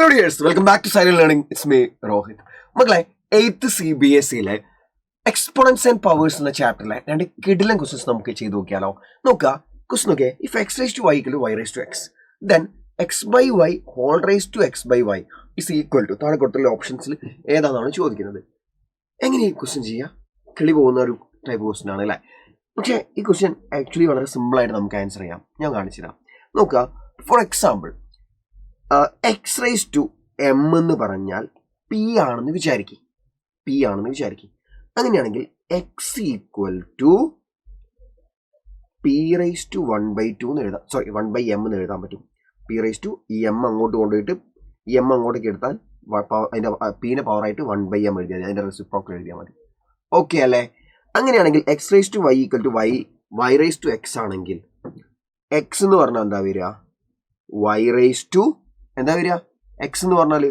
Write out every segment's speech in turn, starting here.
Hello dears, welcome back to Silent Learning. It's me, Rohit. മക്കളെ 8th CBSE exponents and powers എന്ന ചാപ്റ്ററിലെ രണ്ട് കിടിലൻ questions നമുക്ക് ചെയ്ത് നോക്കിയാലോ. നോക്കുക, ക്വസ്റ്റൻ നോക്കിയേ. If X raise to Y equal to Y raise to X, then X by Y whole raise to X by Y is equal to, താഴെ കൊടുത്തുള്ള ഓപ്ഷൻസിൽ ഏതാണെന്നാണ് ചോദിക്കുന്നത്. എങ്ങനെ ഈ ക്വസ്റ്റൻ ചെയ്യുക? കിളി പോകുന്ന ഒരു ടൈപ്പ് ക്വസ്റ്റൻ ആണ് അല്ലേ. പക്ഷേ ഈ ക്വസ്റ്റ്യൻ ആക്ച്വലി വളരെ സിമ്പിളായിട്ട് നമുക്ക് ആൻസർ ചെയ്യാം. ഞാൻ കാണിച്ചു തരാം. നോക്കുക, for example X raise to M എന്ന് പറഞ്ഞാൽ പി ആണെന്ന് വിചാരിക്കും. അങ്ങനെയാണെങ്കിൽ X equal to P raise to 1/2 എന്ന് എഴുതാം. സോറി, 1/m എന്ന് എഴുതാൻ പറ്റും. പി റേസ് ടു ഈ എം അങ്ങോട്ട് കൊണ്ടുപോയിട്ട് ഈ എം അങ്ങോട്ടേക്ക് എടുത്താൽ അതിൻ്റെ പീനെ പവറായിട്ട് 1/m എഴുതിയാൽ മതി. അതിൻ്റെ റെസിപ്രോക്കൽ എഴുതിയാൽ മതി. ഓക്കെ അല്ലേ? അങ്ങനെയാണെങ്കിൽ X raise to Y equal to Y raise to X ആണെങ്കിൽ എക്സ് എന്ന് പറഞ്ഞാൽ എന്താ വരിക? വൈ റേസ് ടു എന്താ വരിക? എക്സ് എന്ന് പറഞ്ഞാൽ,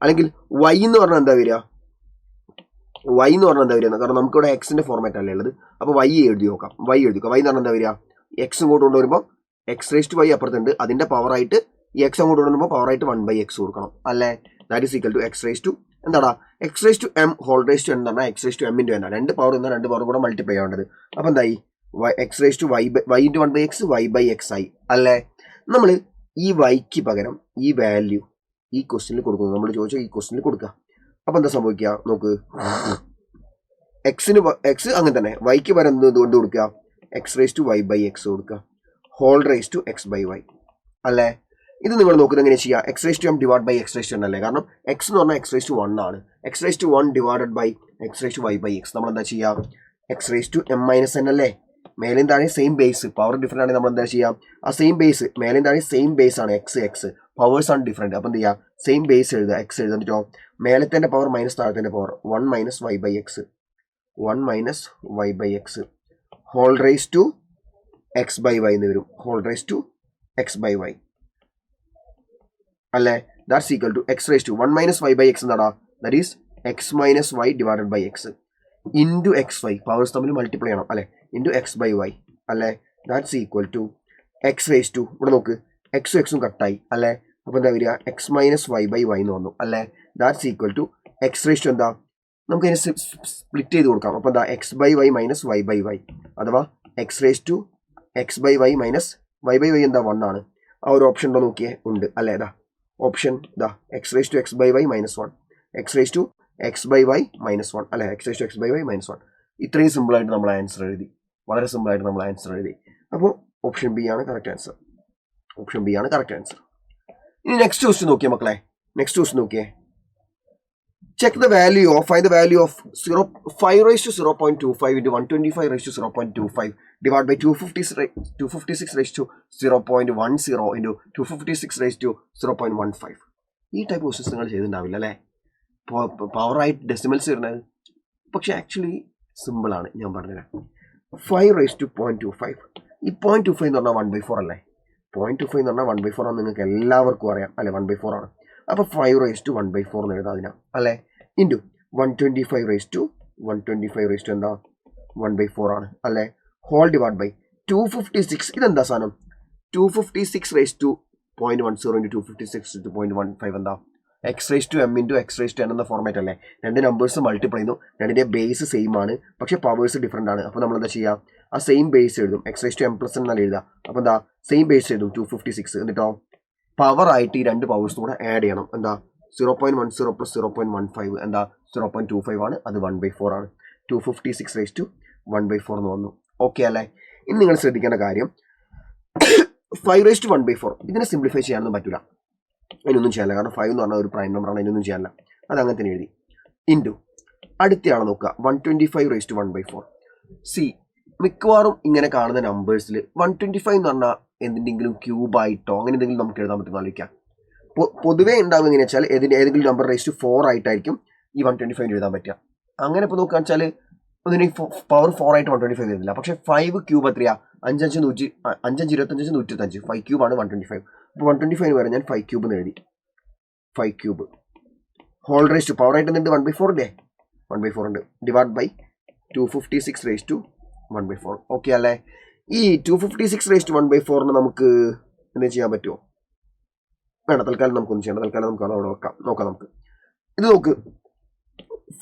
അല്ലെങ്കിൽ വൈ എന്ന് പറഞ്ഞാൽ എന്താ വരിക? വൈ എന്ന് പറഞ്ഞാൽ എന്താ വരിക? കാരണം നമുക്കിവിടെ എക്സിന്റെ ഫോർമാറ്റ് അല്ലേ ഉള്ളത്. അപ്പോൾ വൈ എഴുതി നോക്കാം. വൈ എന്ന് പറഞ്ഞാൽ എന്താ വരിക? എക്സ് ഇങ്ങോട്ട് കൊണ്ടുവരുമ്പോൾ എക്സ് റേസ് ടു വൈ അപ്പുറത്തുണ്ട്, അതിന്റെ പവറായിട്ട് ഈ എക്സ് അങ്ങോട്ട് കൊണ്ടുവരുമ്പോൾ പവറായിട്ട് 1/x കൊടുക്കണം അല്ലേ. That is equal to X raise to എന്താടാ? X raise to m whole raise to എന്ന് പറഞ്ഞാൽ x raise to M into എന്നാണ്. രണ്ട് പവർ കൂടെ മൾട്ടിപ്ലൈ ആവേണ്ടത്. അപ്പോൾ എന്തായി? X raise to y into 1/x y/x ആയി അല്ലേ. നമ്മൾ ഈ വൈക്ക് പകരം ഈ വാല്യൂ ഈ ക്വസ്റ്റ്യനിൽ കൊടുക്കുന്നു. നമ്മൾ ചോദിച്ചാൽ ഈ ക്വസ്റ്റ്യനിൽ കൊടുക്കുക. അപ്പൊ എന്താ സംഭവിക്കുക? നോക്ക്, എക്സ് അങ്ങനെ തന്നെ വൈക്ക് പകരം എന്തുകൊണ്ട് കൊടുക്കുക? എക്സ് റേസ് ടു y/x കൊടുക്കുക, whole raise to x by Y അല്ലേ. ഇത് നിങ്ങൾ നോക്കുന്നത് എങ്ങനെ ചെയ്യുക? X raise to M divide by X raise to N അല്ലേ. കാരണം എക്സ് എന്ന് പറഞ്ഞാൽ എക്സ് റേസ് ടു 1 ആണ്. X raise to 1 divided by X raise to y/x. നമ്മൾ എന്താ ചെയ്യുക? X raise to M minus N അല്ലേ. മേലും താഴെ സെയിം ബേസ്, പവർ ഡിഫറെന്റ് ആണെങ്കിൽ നമ്മൾ എന്താ ചെയ്യാം? ആ സെയിം ബേസ്, മേലും താഴെ സെയിം ബേസ് ആണ്. എക്സ് പവേഴ്സ് ആണ് ഡിഫറെന്റ്. അപ്പം എന്ത് ചെയ്യുക? സെയിം ബേസ് എഴുതുക, എക്സ് എഴുതിട്ടോ മേലത്തെ പവർ മൈനസ് താഴത്തെ power 1 minus y/x whole raise to X by y എന്ന് വരും. Whole raise to X by Y അല്ലേ. That's equal to X raise to 1 minus y/x എന്നാടാ. That is x minus y divided by x into x y. Powers തമ്മിൽ multiply ചെയ്യണം അല്ലേ. Into X by Y അല്ലേ. That's equal to X raise to, ഇവിടെ നോക്ക്, എക്സും കട്ടായി അല്ലേ. അപ്പോൾ എന്താ വരിക? എക്സ് മൈനസ് y/y എന്ന് വന്നു അല്ലേ. That's equal to X raise to എന്താ? നമുക്ക് അതിനെ സ്പ്ലിറ്റ് ചെയ്ത് കൊടുക്കാം. അപ്പോൾ എന്താ? X by Y minus y/y അഥവാ X raise to X by Y minus y/y എന്താ? 1 ആണ്. ആ ഒരു ഓപ്ഷൻ ഉണ്ടോ നോക്കിയേ? ഉണ്ട് അല്ലേ. ഇതാ ഓപ്ഷൻ, ഇതാ X raise to X by Y minus 1, X raise to X by Y minus 1 അല്ലേ. X raise to X by Y minus 1. ഇത്രയും സിമ്പിളായിട്ട് നമ്മൾ ആൻസർ എഴുതി. വളരെ സിമ്പിളായിട്ട് നമ്മൾ ആൻസർ എഴുതി. അപ്പോൾ ഓപ്ഷൻ ബി ആണ് കറക്റ്റ് ആൻസർ. ഇനി നെക്സ്റ്റ് ക്വസ്റ്റ്യൻ നോക്കിയേ മക്കളെ. Check the value of, find the value of 5 raised to 0.25 into 125 raised to 0.25 divided by 256 raised to 0.10 into 256 raised to 0.15. ഈ ടൈപ്പ് ക്വസ്റ്റ്യൻസ് നിങ്ങൾ ചെയ്തിട്ടുണ്ടാവില്ല അല്ലേ. പവറായിട്ട് ഡെസിമൽസ് വരുന്നത്. പക്ഷെ ആക്ച്വലി സിമ്പിളാണ്. ഞാൻ പറഞ്ഞുതരാം. 5 raised to 0.25, ഈ 0.25 എന്ന് പറഞ്ഞാൽ 1/4 അല്ലേ. 0.25 എന്ന് പറഞ്ഞാൽ 1/4 ആണ്. നിങ്ങൾക്ക് എല്ലാവർക്കും അറിയാം അല്ലേ. 1/4 ആണ്. അപ്പോൾ 5 raised to 1/4 എന്ന് എഴുതാം അതിനാ അല്ലേ. ഇൻറ്റു 125 raised to എന്താ? 1/4 ആണ് അല്ലേ. Whole divide by 256. ഇതെന്താ സാധനം? 256 raised to 0.10 into 256 to 0.15 എന്താ? X raise to M into X raise to N എന്ന ഫോർമാറ്റ് അല്ലേ. രണ്ട് നമ്പേഴ്സ് മൾട്ടിപ്ലൈ ചെയ്യുന്നു. രണ്ടിൻ്റെ ബേസ് സെയിം ആണ്, പക്ഷേ പവേഴ്സ് ഡിഫറെൻ്റ് ആണ്. അപ്പോൾ നമ്മൾ എന്താ ചെയ്യുക? ആ സെയിം ബേസ് എഴുതും. X raise to M plus എന്നാണ് എഴുതുക. അപ്പോൾ എന്താ? സെയിം ബേസ് എഴുതും 256. എന്നിട്ടോ പവർ ആയിട്ട് ഈ രണ്ട് പവേഴ്സും കൂടെ ആഡ് ചെയ്യണം. എന്താ? 0.10 പ്ലസ് 0.15 എന്താ? 0.25 ആണ്. അത് 1/4 ആണ്. 256 raised to 1/4 എന്ന് വന്നു. ഓക്കെ അല്ലേ. ഇനി നിങ്ങൾ ശ്രദ്ധിക്കേണ്ട കാര്യം, 5 raised to 1/4 ഇതിനെ സിംപ്ലിഫൈ ചെയ്യാനൊന്നും പറ്റില്ല. അതിനൊന്നും ചെയ്യാനില്ല. കാരണം 5 എന്ന് പറഞ്ഞാൽ ഒരു പ്രൈം നമ്പറാണ്. അതിനൊന്നും ചെയ്യാനില്ല. അത് അങ്ങനെ തന്നെ എഴുതി. ഇൻറ്റു അടുത്തയാളെ നോക്കുക, 125 raised to 1/4. സി, മിക്കവാറും ഇങ്ങനെ കാണുന്ന നമ്പേഴ്സിൽ 125 എന്ന് പറഞ്ഞാൽ എന്തിൻ്റെങ്കിലും ക്യൂബായിട്ടോ അങ്ങനെ എന്തെങ്കിലും നമുക്ക് എഴുതാൻ പറ്റുന്ന ആലോചിക്കാം. പൊതുവേ ഉണ്ടാവുക എങ്ങനെയാ വെച്ചാൽ ഏതെങ്കിലും നമ്പർ റേസ് ടു 4 ആയിട്ടായിരിക്കും ഈ 125 എഴുതാൻ പറ്റുക. അങ്ങനെ ഇപ്പോൾ നോക്കുക വെച്ചാൽ ഒന്നിന് പവർ 4 ആയിട്ട് 125 വരുന്നില്ല. പക്ഷേ 5 ക്യൂബ് എത്രയാ? 5 5 125 5 ക്യൂബാണ് 125. അപ്പോൾ 125 വരെ ഞാൻ 5 ക്യൂബ് എന്ന് എഴുതി. 5 cube whole raise to power ആയിട്ട് എന്തുണ്ട്? 1/4 ഇല്ലേ. 1/4 ഉണ്ട്. Divide by 256 raised to 1/4. Okay അല്ലേ. ഈ 256 raised to 1/4 നമുക്ക് എന്താ ചെയ്യാൻ പറ്റുമോ? വേണ്ട, തൽക്കാലം നമുക്കൊന്നും ചെയ്യണം. തൽക്കാലം നമുക്ക് അവിടെ നോക്കാം നമുക്ക്. ഇത് നോക്ക്,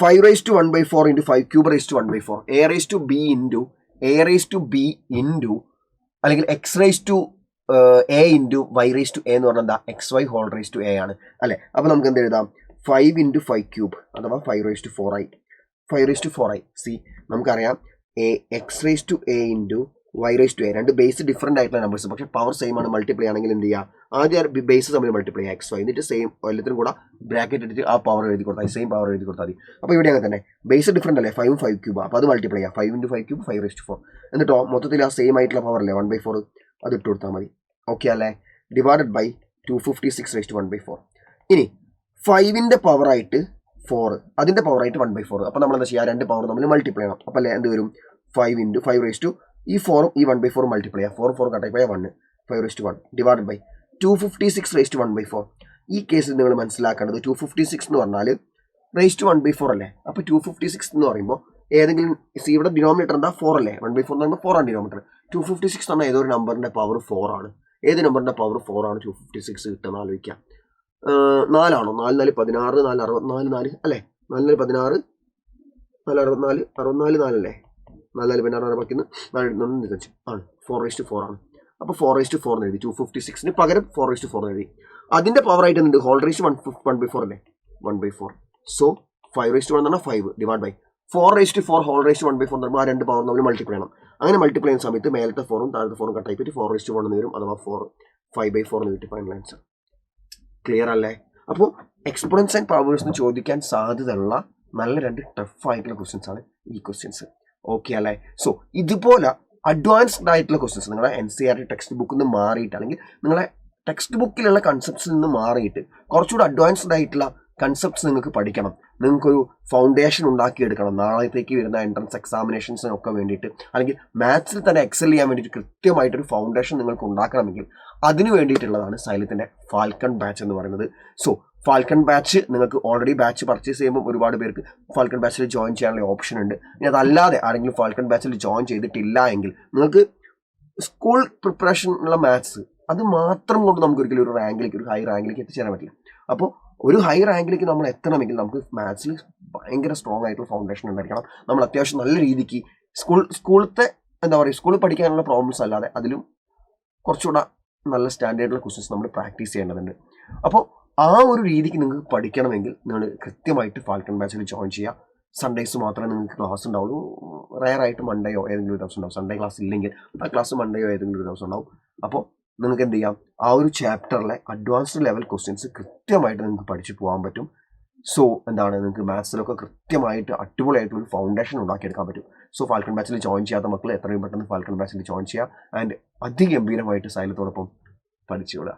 5^1/4 into 5^1/4 a⁻b into a⁻b into അല്ലെങ്കിൽ x⁻a into y⁻a എന്ന് പറഞ്ഞാൽ എന്താ, xy⁻a ആണ് അല്ലെ. അപ്പൊ നമുക്ക് എന്ത് എഴുതാം, 5 into 5³ അഥവാ 5^4i. സി നമുക്കറിയാം x⁻a into y⁻a, രണ്ട് ബേസ് ഡിഫറെന്റ് ആയിട്ടുള്ള നമ്പേഴ്സ്, പക്ഷെ പവർ സെയിം ആണ്. മൾട്ടിപ്ലൈ ആണെങ്കിൽ എന്ത് ചെയ്യുക, ആദ്യം ബേസ് തമ്മിൽ മൾട്ടിപ്ലൈ ചെയ്യുക xy, എന്നിട്ട് സെയിം എല്ലാത്തിനും കൂടെ ബ്രാക്കറ്റ് ഇട്ടിട്ട് ആ പവർ എഴുതി കൊടുത്താൽ സെയിം പവർ എഴുതി കൊടുത്താൽ മതി. അപ്പോൾ ഇവിടെ അങ്ങനെ തന്നെ ബേസ് ഡിഫറെന്റ് അല്ലേ, 5 5³ അപ്പോൾ അത് മൾട്ടിപ്ലൈ ചെയ്യുക, 5 into 5³ 5^4, എന്നിട്ടോ മൊത്തത്തിൽ ആ സെയിം ആയിട്ടുള്ള പവർ അല്ലേ 1/4, അത് ഇട്ട് കൊടുത്താൽ മതി. ഓക്കെ അല്ലേ, ഡിവൈഡഡ് ബൈ 256^1/4. ഇനി 5ന്റെ പവറായിട്ട് 4, അതിന്റെ പവറായിട്ട് 1/4. അപ്പോൾ നമ്മൾ എന്താ ചെയ്യുക, രണ്ട് പവർ നമ്മൾ മൾട്ടിപ്ലൈ ചെയ്യണം. അപ്പോൾ അല്ലേ എന്ത് വരും, 5 into 5 ഈ 4 ഈ 1/4 മൾട്ടിപ്ലൈ ചെയ്യുക, 4 കട്ടായി പോയാൽ 1, 5/1 ഡിവൈഡ് ബൈ 256^1/4. ഈ കേസിൽ നിങ്ങൾ മനസ്സിലാക്കേണ്ടത് 256 എന്ന് പറഞ്ഞാൽ ⁻1/4 അല്ലേ. അപ്പോൾ 256 എന്ന് പറയുമ്പോൾ ഏതെങ്കിലും ഇവിടെ ഡിനോമിനേറ്റർ എന്താ 4 അല്ലേ, 1/4 എന്ന് പറയുമ്പോൾ 4 ആണ് ഡിനോമിനേറ്റർ. 256 എന്ന് പറഞ്ഞാൽ ഏതൊരു നമ്പറിന്റെ പവർ 4 ആണ്. ഏത് നമ്പറിന്റെ പവർ 4 ആണ് 256 കിട്ടുന്നത് ആലോചിക്കാം. 4 ആണോ, 4 4 16, 4 64 4 അല്ലേ, 4 4 16, 4 64 64 4 അല്ലേ, 4 4 16 വയ്ക്കുന്നു 4 ആണ്, 4/4 ആണ്. അപ്പോൾ 4/4 എന്ന് എഴുതി, 256ന് പകരം 4/4 എഴുതി. അതിന്റെ പവർ ആയിട്ട് എന്തുണ്ട്, ⁻1/4 അല്ലേ, 1/4. സോ 5/1 എന്ന് പറഞ്ഞാൽ 5 ഡിവൈഡ് ബൈ 4/4 ⁻1/4 എന്ന് പറയുമ്പോൾ ആ രണ്ട് പവർ നമ്മൾ മൾട്ടിപ്ലൈ ചെയ്യണം. അങ്ങനെ മൾട്ടിപ്ലൈ ചെയ്യുന്ന സമയത്ത് മേലത്തെ 4ഉം താഴത്തെ 4ഉം കട്ടായി പോയിട്ട് 4/1 എന്ന് വരും, അഥവാ 5/4 എന്ന് കിട്ടി. Final answer. ക്ലിയർ അല്ലേ. അപ്പോൾ എക്സ്പോണൻസ് ആൻഡ് പവേഴ്സിന് ചോദിക്കാൻ സാധ്യതയുള്ള നല്ല രണ്ട് ടഫ് ആയിട്ടുള്ള ക്വസ്റ്റ്യൻസ് ആണ് ഈ ക്വസ്റ്റ്യൻസ്. ഓക്കെ അല്ലേ. സോ ഇതുപോലെ അഡ്വാൻസ്ഡ് ആയിട്ടുള്ള ക്വസ്റ്റ്യൻസ് നിങ്ങളുടെ NCERT ടെക്സ്റ്റ് ബുക്കിൽ നിന്ന് മാറിയിട്ട്, അല്ലെങ്കിൽ നിങ്ങളെ ടെക്സ്റ്റ് ബുക്കിലുള്ള കൺസെപ്റ്റ്സിൽ നിന്ന് മാറിയിട്ട് കുറച്ചുകൂടി അഡ്വാൻസ്ഡ് ആയിട്ടുള്ള കൺസെപ്റ്റ്സ് നിങ്ങൾക്ക് പഠിക്കണം, നിങ്ങൾക്കൊരു ഫൗണ്ടേഷൻ ഉണ്ടാക്കിയെടുക്കണം നാളത്തേക്ക് വരുന്ന എൻട്രൻസ് എക്സാമിനേഷൻസിനൊക്കെ വേണ്ടിയിട്ട്, അല്ലെങ്കിൽ മാത്സിൽ തന്നെ എക്സൽ ചെയ്യാൻ വേണ്ടിയിട്ട് കൃത്യമായിട്ടൊരു ഫൗണ്ടേഷൻ നിങ്ങൾക്ക് ഉണ്ടാക്കണമെങ്കിൽ അതിന് വേണ്ടിയിട്ടുള്ളതാണ് സൈലത്തിൻ്റെ ഫാൽക്കൺ ബാച്ച് എന്ന് പറയുന്നത്. സോ ഫാൽക്കൺ ബാച്ച് നിങ്ങൾക്ക് ഓൾറെഡി ബാച്ച് പർച്ചേസ് ചെയ്യുമ്പോൾ ഒരുപാട് പേർക്ക് ഫാൽക്കൺ ബാച്ചിൽ ജോയിൻ ചെയ്യാനുള്ള ഓപ്ഷൻ ഉണ്ട്. ഇനി അതല്ലാതെ ആരെങ്കിലും ഫാൽക്കൺ ബാച്ചിൽ ജോയിൻ ചെയ്തിട്ടില്ല എങ്കിൽ നിങ്ങൾക്ക് സ്കൂൾ പ്രിപ്പറേഷനുള്ള മാത്സ് അത് മാത്രം കൊണ്ട് നമുക്ക് ഒരിക്കലും ഒരു റാങ്കിലേക്ക്, ഒരു ഹൈ റാങ്കിലേക്ക് എത്തിച്ചേരാൻ പറ്റില്ല. അപ്പോൾ ഒരു ഹൈ റാങ്കിലേക്ക് നമ്മൾ എത്തണമെങ്കിൽ നമുക്ക് മാത്സിൽ ഭയങ്കര സ്ട്രോങ് ആയിട്ടുള്ള ഫൗണ്ടേഷൻ ഉണ്ടായിരിക്കണം. നമ്മൾ അത്യാവശ്യം നല്ല രീതിക്ക് സ്കൂളത്തെ എന്താ പറയുക, സ്കൂളിൽ പഠിക്കാനുള്ള പ്രോബ്ലംസ് അല്ലാതെ അതിലും കുറച്ചുകൂടെ നല്ല സ്റ്റാൻഡേർഡുള്ള ക്വസ്റ്റ്യൻസ് നമ്മൾ പ്രാക്ടീസ് ചെയ്യേണ്ടതുണ്ട്. അപ്പോൾ ആ ഒരു രീതിക്ക് നിങ്ങൾക്ക് പഠിക്കണമെങ്കിൽ നിങ്ങൾ കൃത്യമായിട്ട് ഫാൽക്കൺ ബാച്ചിൽ ജോയിൻ ചെയ്യുക. സൺഡേസ് മാത്രമേ നിങ്ങൾക്ക് ക്ലാസ് ഉണ്ടാവുള്ളൂ. റയറായിട്ട് മൺഡേയോ ഏതെങ്കിലും ഒരു ദിവസം ഉണ്ടാവും. സൺഡേ ക്ലാസ് ഇല്ലെങ്കിൽ ആ ക്ലാസ് മൺഡേയോ ഏതെങ്കിലും ഒരു ദിവസം ഉണ്ടാവും. അപ്പോൾ നിങ്ങൾക്ക് എന്ത് ചെയ്യാം, ആ ഒരു ചാപ്റ്ററിലെ അഡ്വാൻസ്ഡ് ലെവൽ ക്വസ്റ്റ്യൻസ് കൃത്യമായിട്ട് നിങ്ങൾക്ക് പഠിച്ചു പോകാൻ പറ്റും. സോ എന്താണ്, നിങ്ങൾക്ക് മാത്സിലൊക്കെ കൃത്യമായിട്ട് അടിപൊളിയായിട്ടൊരു ഫൗണ്ടേഷൻ ഉണ്ടാക്കിയെടുക്കാൻ പറ്റും. സോ ഫാൽക്കൺ ബാച്ചിൽ ജോയിൻ ചെയ്യാത്ത മക്കൾ എത്രയും പെട്ടെന്ന് ഫാൽക്കൺ ബാച്ചിൽ ജോയിൻ ചെയ്യുക. ആൻഡ് അതിഗംഭീരമായിട്ട് സൈലത്തോടൊപ്പം പഠിച്ചു വിടുക.